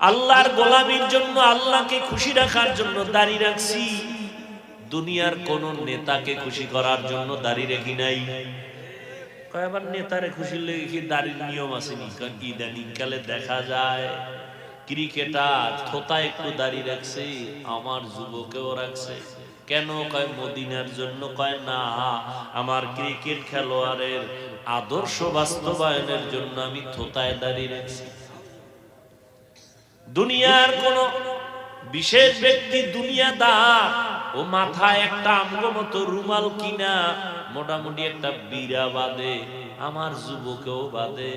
আল্লাহর গোলামির জন্য, আল্লাহকে খুশি রাখার জন্য দাড়ি রাখছি। দুনিয়ার কোন নেতাকে খুশি করার জন্য দাড়ি রেখি নাই। আবার নেতারে খুশি লেগে কি দাড়ির নিয়ম আসেনি? ইদানিং কালে দেখা যায় ক্রিকেটার থোতা একটু দাড়ি রাখছে, আমার যুবকেও রাখছে। কেন? কয় মদিনার জন্য। কয় না, আমার ক্রিকেট খেলোয়াড়ের আদর্শ বাস্তবায়নের জন্য আমি থোতায় দাড়ি রাখছি। দুনিয়ার কোন বিশেষ ব্যক্তি দুনিয়াদার, ও মাথায় একটা আমগো মতো রুমাল কিনা মোটামুটি একটা বিরা বাঁধে, আমার যুবকেও বাঁধে।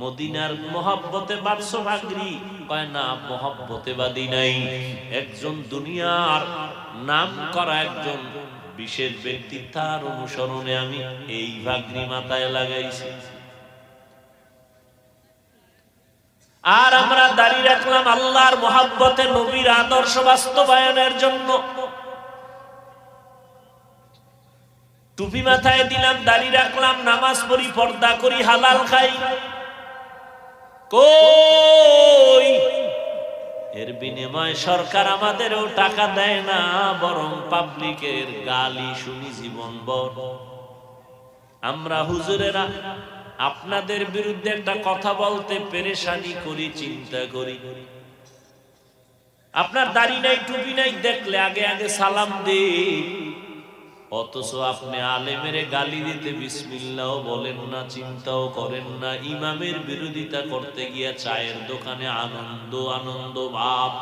মদিনার মহব্বতে বাদশো ভাগরি? কয় না, মহব্বতে বাদি নাই। একজন দুনিয়ার নাম করা একজন বিশেষ ব্যক্তি, তার অনুসরণে আমি এই ভাগরি মাথায় লাগাইছি। আর আমরা দাঁড়িয়ে রাখলাম আল্লাহর মহব্বতে, নবীর আদর্শ বাস্তবায়নের জন্য। টুপি মাথায় দিলাম, দাঁড়িয়ে রাখলাম, নামাজ পড়ি, পর্দা করি, হালাল খাই। কই এর বিনিময়ে সরকার আমাদেরও টাকা দেয় না, বরং পাবলিকের গালি শুনি জীবনভর। আমরা হুজুরেরা আপনাদের বিরুদ্ধে একটা কথা বলতে পেরেশানি করি, চিন্তা করি। আপনার দাড়ি নাই, টুপি নাই, দেখলে আগে আগে সালাম দেই, অথচ আপনি আলেমের গালি দিতে বিসমিল্লাহ বলেন না, চিন্তাও করেন না। ইমামের বিরোধিতা করতে গিয়া চায়ের দোকানে আনন্দ আনন্দ ভাব।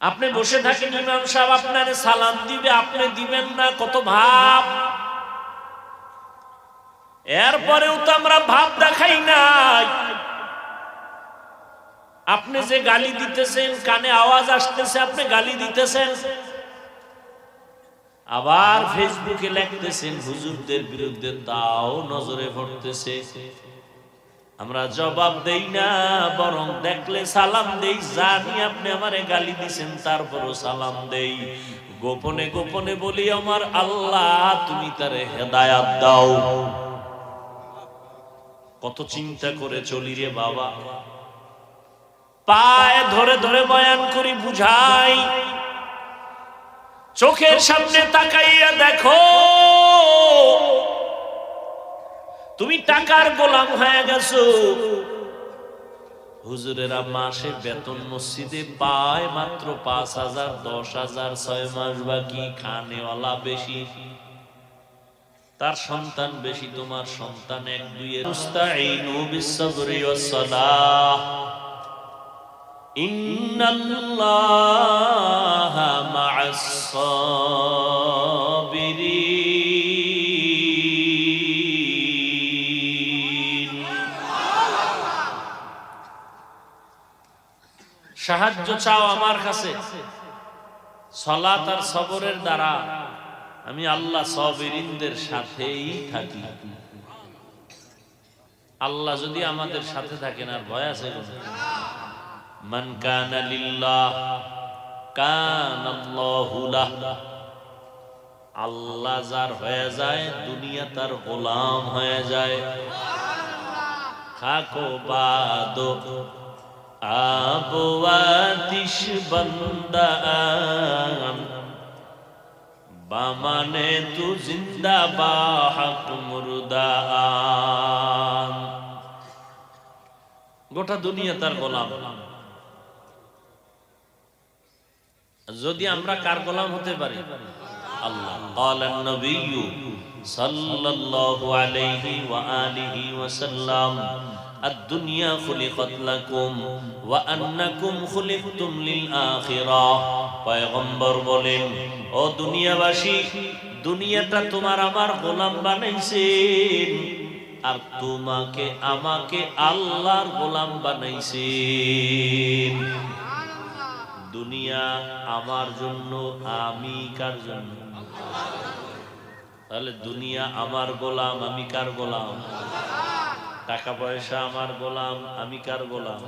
আপনি বসে থাকেন, ইমাম সাহেব আপনারে সালাম দিবে, আপনি দিবেন না, কত ভাব। এরপরেও তো আমরা ভাব দেখাই নাই। আপনি যে গালি দিতেছেন, কানে আওয়াজ আসতেছে, আপনি গালি দিতেছেন, আবার ফেসবুকে লিখতেছেন হুজুরদের বিরুদ্ধে, তাও নজরে পড়তেছে। আমরা জবাব দেই না, বরং দেখলে সালাম দেই। জানি আপনি আমারে গালি দিছেন, তারপরও সালাম দেই। গোপনে গোপনে বলি, আমার আল্লাহ তুমি তারে হেদায়াত দাও। কত চিন্তা করে চলি রে বাবা। পায়ে ধরে ধরে বয়ান করি, বুঝাই। চোখের সামনে তাকাইয়া দেখো, তুমি টাকার গোলাম হয়ে গেছো। হুজুরেরা মাসে বেতন মসজিদে পায় মাত্র ৫,০০০, ১০,০০০, ৬ মাস বাকি। খানেওয়ালা বেশি, তার সন্তান বেশি, তোমার সন্তান ১-২ এর। মুস্তাঈনু বিস-সাবরি ওয়াস-সালাহ, ইন্নাল্লাহা মা'আস-সাবিরিন। সাহায্য চাও আমার কাছে, সালাত আর সবরের দ্বারা আমি আল্লাহ সাবিরিনদের সাথেই থাকি। আল্লাহ যদি আমাদের সাথে থাকেন, আর ভয় আছে? মান কানা লিল্লাহ কানাল্লাহু লাহ। আল্লাহ যার হয়ে যায়, দুনিয়া তার গোলাম হয়ে যায়। খাকো বাদো আবওয়াতিশ বান্দান, বামানে তু জিন্দা বা হক মুরদান। গোটা দুনিয়া তার গোলাম। যদি আমরা কার গোলাম হতে পারি? আল্লাহ। ক্বালান নবিয়্যু সাল্লাল্লাহু আলাইহি ওয়া আলিহি ওয়াসাল্লাম, আদ-দুনিয়া খুলিকাত লাকুম ওয়া আন্নাকুম খুলিকতুম লিল আখিরাহ। পয়গম্বর বলেন, ও দুনিয়াবাসী, দুনিয়াটা তোমার আমার গোলাম বানাইছেন, আর তোমাকে আমাকে আল্লাহর গোলাম বানাইছেন। দুনিয়া আমার জন্য, আমি কার জন্য? তাহলে দুনিয়া আমার গোলাম, আমি কার গোলাম? টাকা পয়সা আমার গোলাম, আমি কার গোলাম?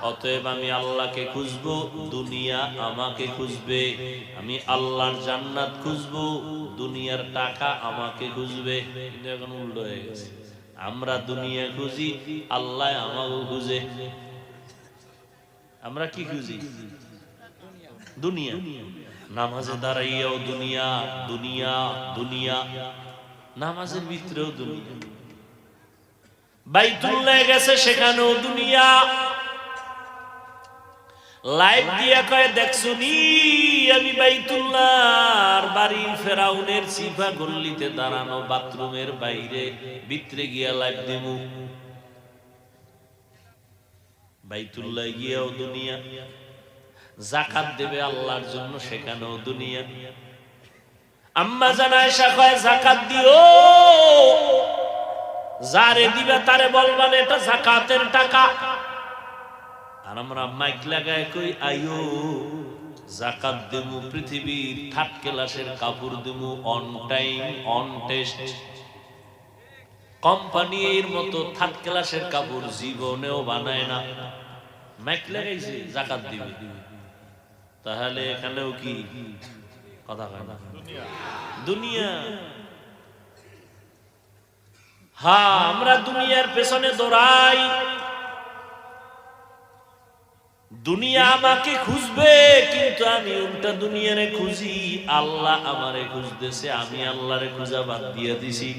অতএব আমি আল্লাহকে খুঁজবো, দুনিয়া আমাকে খুঁজবে। আমি আল্লাহর জান্নাত খুঁজবো, দুনিয়ার টাকা আমাকে খুঁজবে। কিন্তু এখন উল্টো হয়ে গেছে। আমরা দুনিয়া খুঁজি, আল্লাহ আমাকে খুঁজে। আমরা কি খুঁজি? দুনিয়া। নামাজে দাঁড়াইয়াও দুনিয়া, দুনিয়া, দুনিয়া। নামাজের ভিতরেও দুনিয়া। বাইতুল্লাহ গেছে, সেখানেও দুনিয়া। লাইভ দিয়া কয়, দেখছুনি আমি বাইতুল্লাহর বাড়ির ফেরাউনের সিফা গল্লিতে দাঁড়ানো, বাথরুমের বাইরে, ভিতরে গিয়া লাইভ দেবো। বাইতুল্লাহ গিয়াও দুনিয়া। যাকাত দেবে আল্লাহর জন্য, সেখানেও দুনিয়া। আম্মা জান আয়েশা কয়, যাকাত দিও, যারে দিবে তারে বলবা না এটা যাকাতের টাকা। আর আমরা মাইক লাগায় কই, আইও যাকাত দেবো, পৃথিবীর থার্ড ক্লাসের কাপড় দেবো, অন টাইম অন টেস্ট। কোম্পানির মতো থার্ড ক্লাসের কাপড় জীবনেও বানায় না, মাইক লাগাইছে যাকাত দিবে। তাহলে এখানেও কি কথা কয় না? দুনিয়া। হ্যাঁ, আমরা দুনিয়ার পেছনে দৌড়াই, দুনিয়া আমাকে খুঁজবে, কিন্তু আমি উল্টা দুনিয়ারে খুঁজি। আল্লাহ আমারে খুঁজতেছে, আমি আল্লাহরে খুঁজা বাদ দিয়ে দিছি।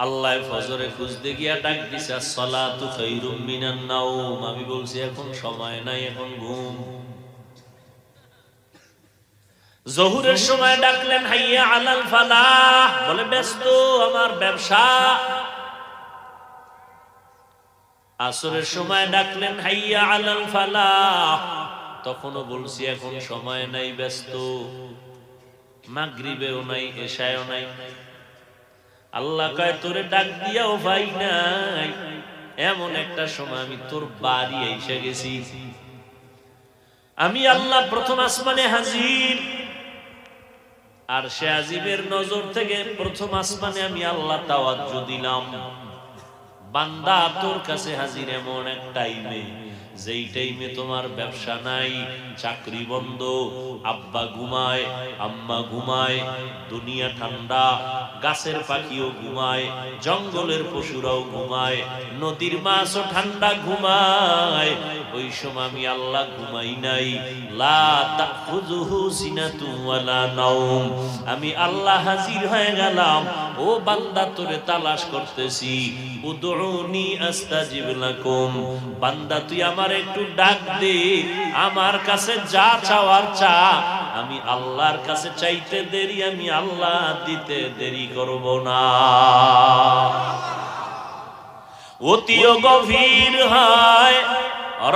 আল্লাহ ফজরে খুঁজতে গিয়া ডাক দিছে, আসসালাতু খায়রুম মিনান নাওম। আমি বলছি এখন সময় নাই, এখন ঘুম। জোহরের সময় ডাকলেন, হাইয়া আলাল ফালাহ, বলে ব্যস্ত, আমার ব্যবসা। আসরের সময় ডাকলেন, হাইয়া আলাল ফালাহ, তখনও বলছি এখন সময় নাই, ব্যস্ত। মাগরিবেও নাই, এশায়ও নাই। আল্লাহ কয়, তোরে ডাক দিয়াও ভাই নাই, এমন একটা সময় আমি তোর বাড়ি এসে গেছি। আমি আল্লাহ প্রথম আসমানে হাজির, আর সে আজিবের নজর থেকে প্রথম আসমানে আমি আল্লাহ তাওয়াজ্জু দিলাম, বান্দা তোর কাছে হাজির এমন এক টাইমে, যেই টাইমে তোমার ব্যবসা নাই, চাকরি বন্ধ, আব্বা ঘুমায়, আম্মা ঘুমায়, দুনিয়া ঠান্ডা, গাছের পাখিও ঘুমায়, জঙ্গলের পশুরাও ঘুমায়, নদীর মাছও ঠান্ডা ঘুমায়। ওই সময় আমি আল্লাহ ঘুমাই নাই। লা তাখুযুহু সিনাতুন ওয়ালা নাওম। আমি আল্লাহ হাজির হয়ে গেলাম। ও বান্দা, তোরে তালাশ করতেছি। উদউনি আস্তাজিব লাকুম। বান্দা, তুই আমার একটু ডাক দে, আমার কাছে যা চাওয়ার চা। আমি আল্লাহর কাছে চাইতে দেরি, আমি আল্লাহ দিতে দেরি করব না। অতিও গভীর হয়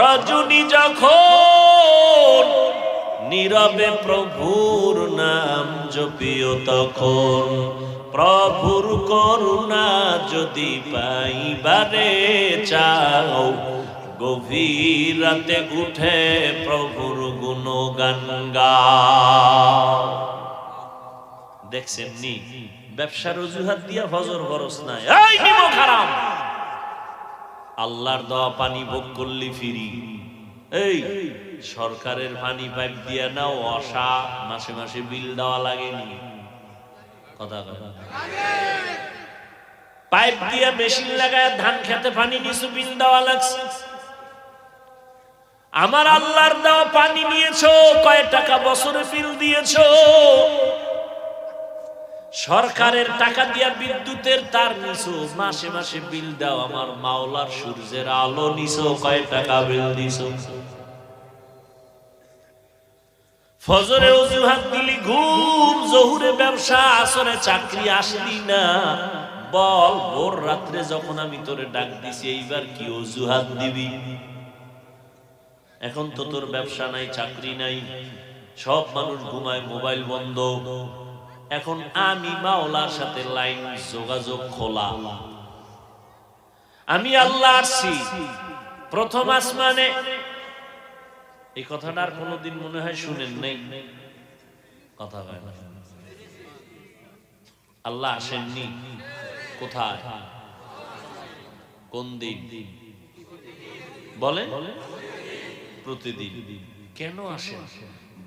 রজনী যখন, নীরবে প্রভুর নাম জপিও তখন। প্রভুর করুণা যদি পাইবারে চাও, গভীর রাতে উঠে প্রভুর গুণগান গাও। দেখছেন নি, ব্যবসার অজুহাত দিয়া ফজর খরচ নাই, এই নিমক হারাম। আল্লাহর দেওয়া পানি ভোগ করলি ফিরি। এই সরকারের পানি পাইপ দিয়া নাও, অসা মাসে মাসে বিল দেওয়া লাগেনি? কথা কথা পাইপ দিয়া মেশিন লাগায় ধান খেতে পানি নিছু, বিল দেওয়া লাগছে। আমার আল্লাহর দেওয়া পানি নিয়েছো, কয় টাকা বছরে বিল দিয়েছো? সরকারের টাকা দিয়া বিদ্যুতের তার নিছো, মাসে মাসে বিল দাও। আমার মাওলার সূর্যের আলো নিছো, কয় টাকা বিল দিছো? ফজরে অজুহাত দিলি ঘুম, জোহরে ব্যবসা, আসরে চাকরি, আসলি না। বল, ভোর রাত্রে যখন আমি তোরে ডাক দিছি, এইবার কি অজুহাত দিবি? এখন তো তোর ব্যবসা নাই, চাকরি নাই, সব মানুষ ঘুমায়, মোবাইল বন্ধ। এখন আমি মাওলার সাথে লাইন যোগাযোগ খোলা। আমি আল্লাহ আসছি প্রথম আসমানে। এই কথাটা আর কোনদিন মনে হয় শুনেন নাই? কথা হয় না। আল্লাহ আসেননি? কোথায়? কোন দিন বলে? প্রতিদিন। কেন আসেন?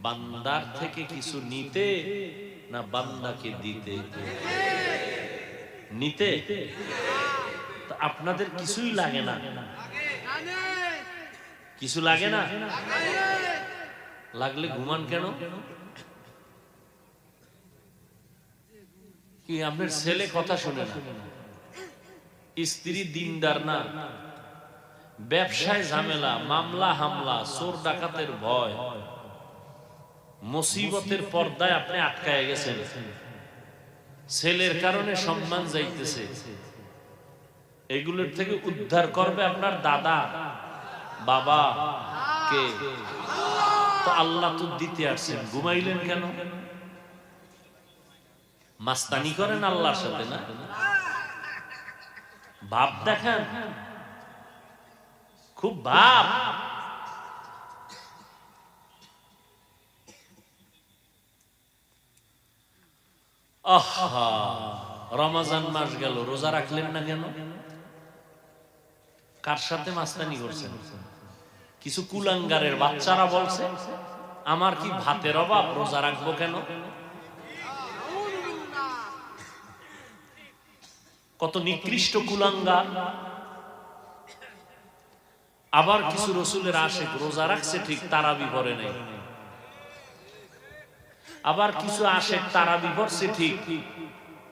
বান্দার থেকে কিছু নিতে, না বান্দাকে দিতে? নিতে আপনাদের কিছুই লাগে না, কিছু লাগে না, লাগলে ঘুমান কেন? কি আপনার ছেলে কথা শুনে না, স্ত্রী দিনদার না, ব্যবসায় ঝামেলা, মামলা হামলা, চোর ডাকাতের ভয়, মুসিবতের পর্দায় আপনি আটকায় গেছেন, ছেলের কারণে সম্মান যাইতেছে, এগুলোর থেকে উদ্ধার করবে আপনার দাদা বাবা কে? তো আল্লাহ তো দিতে আসছেন, ঘুমাইলেন কেন? মাস্তানি করেন আল্লাহর সাথে না, ভাব দেখেন, খুব ভাব। রমজান মাস গেল, রোজা রাখলেন না কেন? কার সাথে মাস্তানি করছেন? কিছু কুলাঙ্গারের বাচ্চারা বলছে আমার কি ভাতের অভাব, রোজা রাখবো কেন? কত নিকৃষ্ট কুলাঙ্গার। আবার কিছু রসুলের আশিক রোজা রাখছে ঠিক, তারাবি পড়ে নাই। আবার কিছু আশিক তারাবি পড়ছে ঠিক,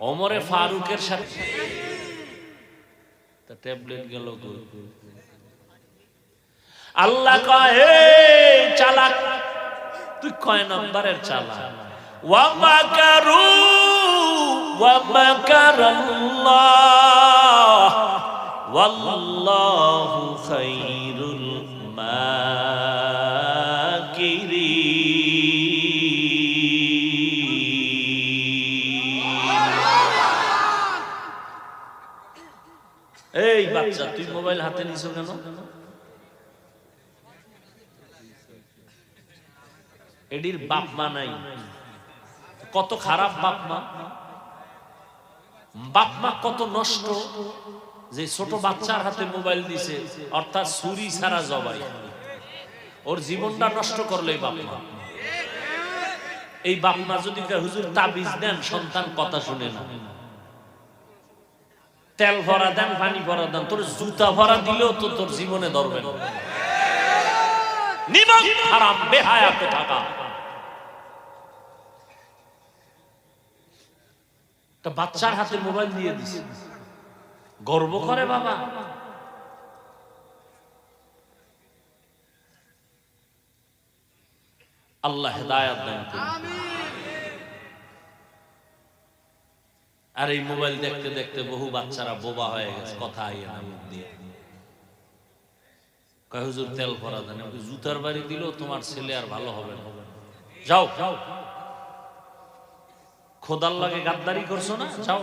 ওমরে ফারুকের সাথে ট্যাবলেট গেল। আল্লাহ কয় হে চালাক, তুই কয় নম্বরের চালাক? ওয়া মাকারু ওয়া মাকারাল্লাহ ওয়াল্লাহু খায়রুল মাকিরিন। এই বাচ্চা, তুই মোবাইল হাতে নিছো কেন? এডির বাপ মা নাই, কত খারাপ বাপ মা। বাপ মা কত নষ্ট, যে ছোট বাচ্চার হাতে মোবাইল দিছে, অর্থাৎ ছুরি ছাড়া জবাই, ওর জীবনটা নষ্ট করলো এই বাপ মা। এই বাপ মা যদি হুজুর তাবিজ দেন, সন্তান কথা শুনে না, তেল ভরা দেন, পানি ভরা দেন, তোর জুতা ভরা দিলেও তো তোর জীবনে ধরবে না। নিমক হারাম বেহায়া কোথাকা। বাচ্চার হাতে মোবাইল দিয়ে দিছে, গর্ব করে বাবা। আল্লাহ হেদায়েত দান করুন। আর এই মোবাইল দেখতে দেখতে বহু বাচ্চারা বোবা হয়ে গেছে, কথা আইয়ে না মুখ দিয়ে। কয় হুজুর তেল ভরা দেন, জুতার বাড়ি দিলেও তোমার ছেলে আর ভালো হবে না, যাও যাও, খোদার লাগে গাদ্দারি করছো না, যাও।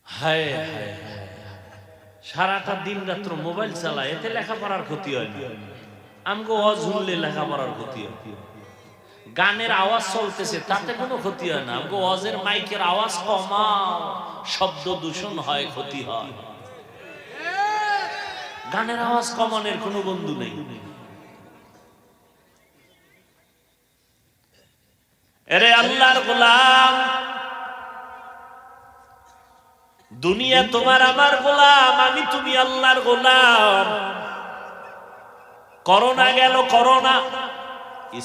হায় হায়, সারাটা দিন রাত্র মোবাইল চালায়, এতে লেখাপড়ার ক্ষতি হয় না। আমগো ওয়াজ শুনলে লেখাপড়ার ক্ষতি হয়, গানের আওয়াজ চলতেছে তাতে কোনো ক্ষতি হয় না। আমগো ওয়াজের মাইকের আওয়াজ কমাও, শব্দ দূষণ হয়, ক্ষতি হয়। গানের আওয়াজ কমানোর কোনো বন্ধু নেই। এরে আল্লাহর গোলাম, দুনিয়া তোমার আমার গোলাম, আমি তুমি আল্লাহর গোলাম। করোনা গেল, করোনা,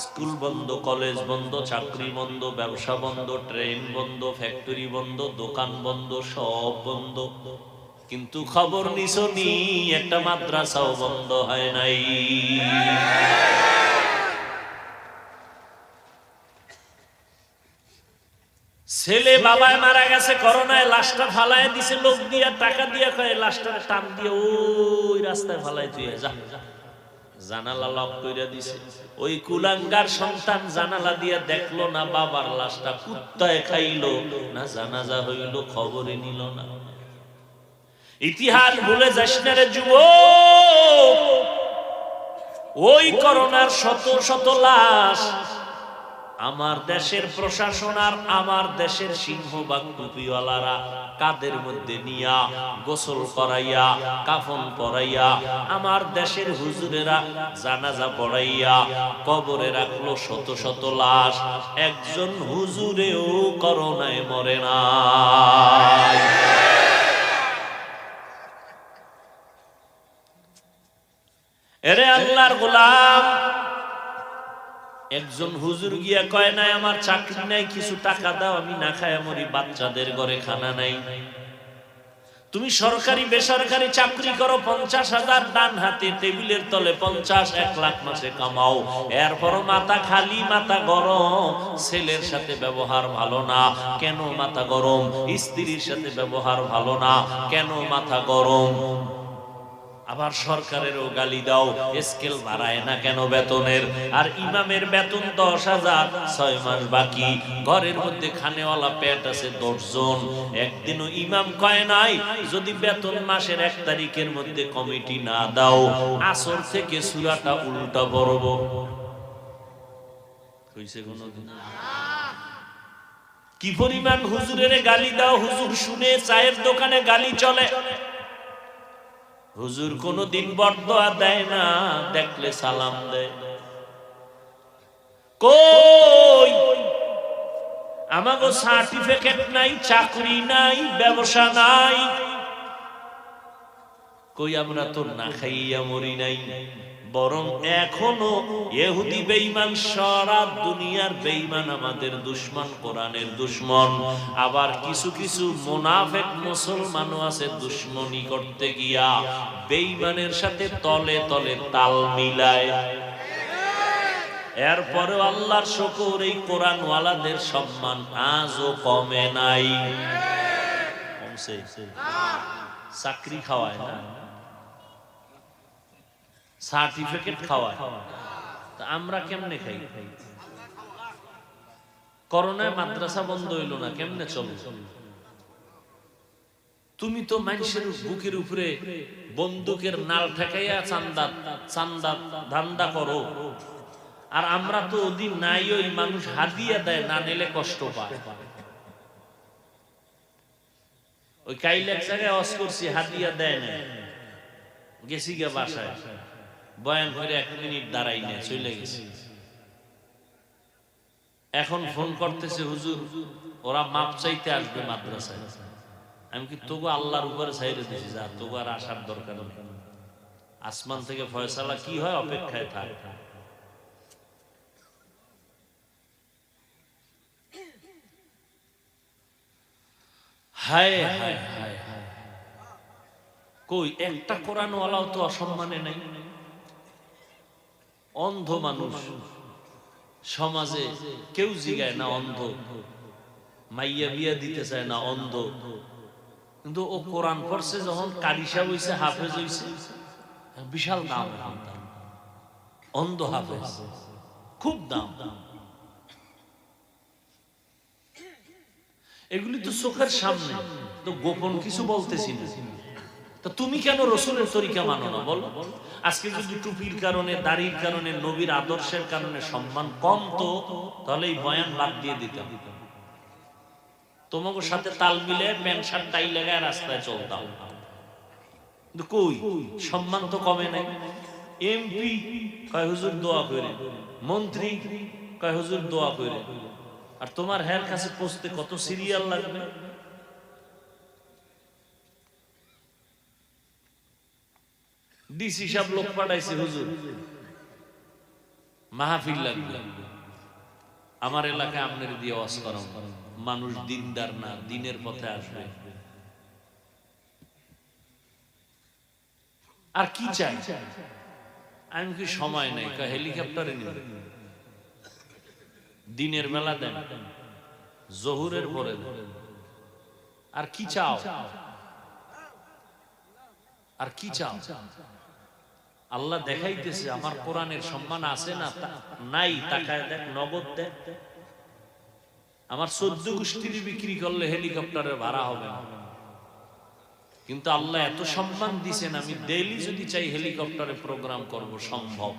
স্কুল বন্ধ, কলেজ বন্ধ, চাকরি বন্ধ, ব্যবসা বন্ধ, ট্রেন বন্ধ, ফ্যাক্টরি বন্ধ, দোকান বন্ধ, সব বন্ধ। কিন্তু খবর নিছনি, একটা মাদ্রাসাও বন্ধ হয় নাই। ছেলে বাবায় মারা গেছে করোনায়, লাশটা ফালায় দিছে লোক দিয়া, টাকা দিয়া, কয় লাশটা টান দিয়ে ওই রাস্তায় ফালাই তুই যা। জানালা লক কইরা দিছে। ওই কুলাঙ্গার সন্তান জানালা দিয়া দেখলো না বাবার লাশটা কুত্তায় খাইলো না জানাজা হইল, খবরই নিল না। ইতিহাস ভুলে যাস না রে যুবক, ওই করোনার শত শত লাশ আমার দেশের প্রশাসন আর আমার দেশের সিংহবাগ টুপিওয়ালারা কাদের মধ্যে নিয়া গোসল করাইয়া কাফন পরাইয়া আমার দেশের হুজুরেরা জানাজা পড়াইয়া কবরে রাখলো শত শত লাশ, একজন হুজুরেও করোনায় মরে না। এরে আল্লাহর গোলাম, একজন হুজুর গিয়া কয় নাই আমার চাকরি নাই, কিছু টাকা দাও আমি না খায় মরি, বাচ্চাদের ঘরে খানা নাই। তুমি সরকারি বেসরকারি চাকরি করো, 50,000 ডান হাতে টেবিলের তলে 50-1 লাখ মাসে কামাও, এরপরও মাথা খালি, মাথা গরম। ছেলের সাথে ব্যবহার ভালো না, কেন মাথা গরম? স্ত্রীর সাথে ব্যবহার ভালো না, কেন মাথা গরম? আবার সরকারেরও গালি দাও, স্কেল বাড়ায় না কেন বেতনের? আর ইমামের বেতন 10,000, 6 মাস বাকি, ঘরের মধ্যে খানেওয়ালা পেট আছে 10 জন। একদিনও ইমাম কয় নাই যদি বেতন মাসের 1 তারিখের মধ্যে কমিটি না দাও, আসর থেকে সূরাটা উল্টা পড়ব। কইছে কোনদিন? কি পরিমাণ হুজুরের গালি দাও, হুজুর শুনে চায়ের দোকানে গালি চলে। হুজুর কোনদিন বরদোয়া দেয় না, দেখলে সালাম দেয়। কই আমাগো সার্টিফিকেট নাই, চাকরি নাই, ব্যবসা নাই, কই আমরা তো না খাইয়া মরি নাই। বরং এখনো ইহুদি বেঈমান, সারা দুনিয়ার বেঈমান আমাদের দুশমন, কোরআনের দুশমন। আবার কিছু কিছু মুনাফিক মুসলমানও আছে, দুশমনি করতে গিয়া বেঈমানের সাথে তলে তলে তাল মিলায়। এরপরেও আল্লাহর শুকর, এই কোরআন ওয়ালাদের সম্মান আজও কমে নাই। কমছে? চাকরি খাওয়ায় না, সার্টিফিকেট খাওয়ায়। তা আমরা কেমনে খাই? করোনায় মাদ্রাসা বন্ধ হইল না, কেমনে চলো? তুমি তো মানুষের বুকের উপরে বন্দুকের নাল ঠেকাইয়া চান্দা চান্দা ধান্দা করো, আর আমরা তো ওদিন নাই, ওই মানুষ হাদিয়া দেয়, না নিলে কষ্ট পায়। ওই কাইল এক জায়গায় ওয়াজ করছি, হাদিয়া দেয় না, গেছি গে বাসায়, বয়ান করে 1 মিনিট দাঁড়াই না, চলে গেছি। এখন ফোন করতেছে, হুজুর ওরা মাপ চাইতে আসবে মাদ্রাসায়। আমি কি তোগো আল্লাহর উপরে ছাইরে দিছি, যা তোগো আর আসার দরকার নেই, আসমান থেকে ফয়সালা কি হয় অপেক্ষায় থাক। হায় হায় হায়, কই একটা কোরআন ওয়ালাও তো অসম্মানে নাই। অন্ধ মানুষ সমাজে কেউ জিগায় না, অন্ধ মাইয়া বিয়া দিতে চায় না, অন্ধ, কিন্তু ও কোরআন পড়ছে যখন, কারি সাহেব হইছে, হাফেজ হইছে, বিশাল দাম। অন্ধ হাফেজ খুব দাম। এগুলি তো চোখের সামনে, তো গোপন কিছু বলতেছি না। তো তুমি কেন রসুলের তরিকা মানো না বল? আজকে যদি টুপির কারণে, দাড়ির কারণে, নবীর আদর্শের কারণে সম্মান কম তো, তাহলে এই বয়ান বাদ দিয়ে দিতাম, তোমাকে সাথে তাল মিলে প্যান্ট শার্ট টাই লাগায় রাস্তায় চলতাম। কিন্তু কই সম্মান তো কমে নাই। এমপি কয় হুজুর দোয়া করে, মন্ত্রী কয় হুজুর দোয়া করে, আর তোমার হের কাছে পৌঁছতে কত সিরিয়াল লাগবে। ডিসি সব লোক পাঠাইছে, হুজুর মাহফিল লাগবে, আমার এলাকায় আপনার দিয়ে ওয়াজ করাম, মানুষ দিনদার না, দিনের পথে আসবে। আর কি চাই? আমি কি সময় নাই, হেলিকপ্টারে নিব, দিনের বেলা দেন, জহুরের পরে দেন। আর কি চাও? আর কি চাও? আল্লাহ দেখাইতেছে আমার কোরআনের সম্মান আছে না নাই, তাকায় দেখ, নগদ দেখ। আমার 14 গোষ্ঠীর বিক্রি করলে হেলিকপ্টারের ভাড়া হবে না, কিন্তু আল্লাহ এত সম্মান দিছেন, আমি ডেইলি যদি চাই হেলিকপ্টারে প্রোগ্রাম করব, সম্ভব।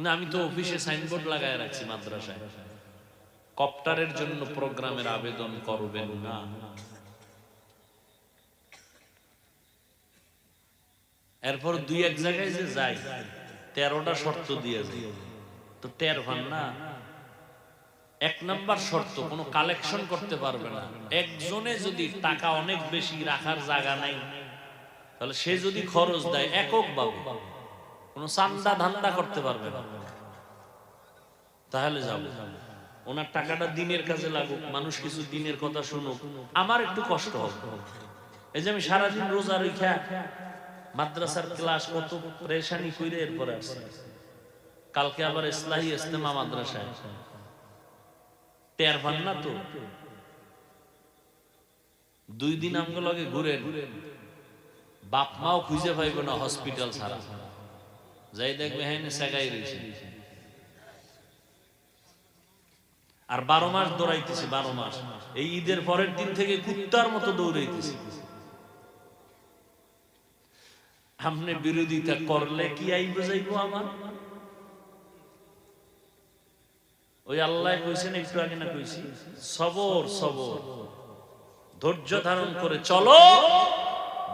না, আমি তো অফিসে সাইনবোর্ড লাগায় রাখছি মাদ্রাসায়, কপ্টারের জন্য প্রোগ্রামের আবেদন করবেন না। এরপর দুই এক জায়গায় যে যাই 13টা শর্ত দিয়ে যাই, তো টের পান না। এক নাম্বার শর্ত, কোনো কালেকশন করতে পারবে না। একজনে যদি টাকা অনেক বেশি রাখার জায়গা নাই, তাহলে সে যদি খরচ দেয় একক ভাবে, কোনো চান্দা ধান্দা করতে পারবে না, তাহলে যাবো। ওনার টাকাটা দিনের কাজে লাগুক, মানুষ কিছু দিনের কথা শুনুক, আমার একটু কষ্ট হবে। এই যে আমি সারাদিন রোজা রেখা মাদ্রাসার ক্লাস কত পরেশানি কইরে এরপরে আসছে, কালকে আবার ইসলাহি ইজতেমা মাদ্রাসায়, টের পান না তো? 2 দিন আমগো লগে ঘুরেন, বাপ মাও খুঁজে পাইবে না হসপিটাল ছাড়া, যাই দেখবে হ্যাঁ সেগাই রয়েছে। আর 12 মাস দৌড়াইতেছি, 12 মাস। এই ঈদের পরের দিন থেকে কুত্তার মতো দৌড়াইতেছি। আপনি বিরোধিতা করলে কি আইব যাইবো আমার? ওই আল্লাহ কইছেন একটু আগে না কইছি, সবর সবর, ধৈর্য ধারণ করে চলো,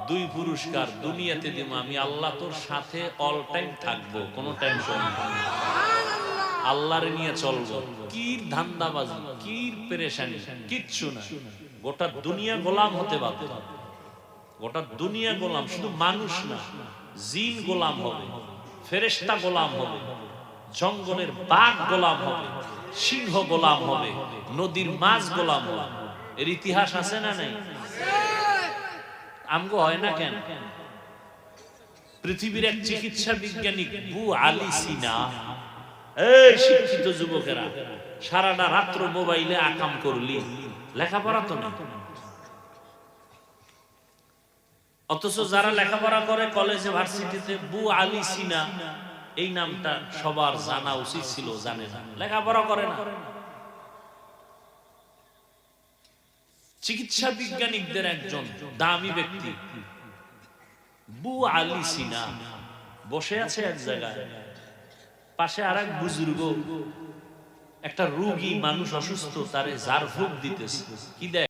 2 পুরস্কার দুনিয়াতে দিব আমি। আল্লাহ তোর সাথে অল টাইম থাকবো, কোনো টেনশন নেই, আল্লাহরে নিয়ে চলবো। কি ধান্দাবাজি, কি পেরেশানি, কিচ্ছু না। গোটা দুনিয়া গোলাম হতে বাধ্য, গোটা দুনিয়া গোলাম, শুধু মানুষ না, জিন গোলাম হবে, ফেরেশতা গোলাম হবে, জঙ্গলের বাঘ গোলাম হবে, সিংহ গোলাম হবে, নদীর মাছ গোলাম হবে। এর ইতিহাস আছে না নাই? আমগো হয় না কেন? পৃথিবীর এক চিকিৎসা বিজ্ঞানী বু আলী সিনা, এই শিক্ষিত যুবকেরা সারাটা রাত্র মোবাইলে আকাম করলি, লেখাপড়া তো না। অথচ যারা লেখাপড়া করে কলেজে ভার্সিটিতে, বু আলী সিনা এই নামটা সবার জানা উচিত ছিল, জানে না, লেখাপড়া করে না। চিকিৎসা বিজ্ঞানীদের একজন দামি ব্যক্তি বু আলী সিনা বসে আছে এক জায়গায়, পাশে আর এক বুজুর্গ, একটা রোগী মানুষ অসুস্থ, তারে জারফুক দিতেছে। কি দেয়?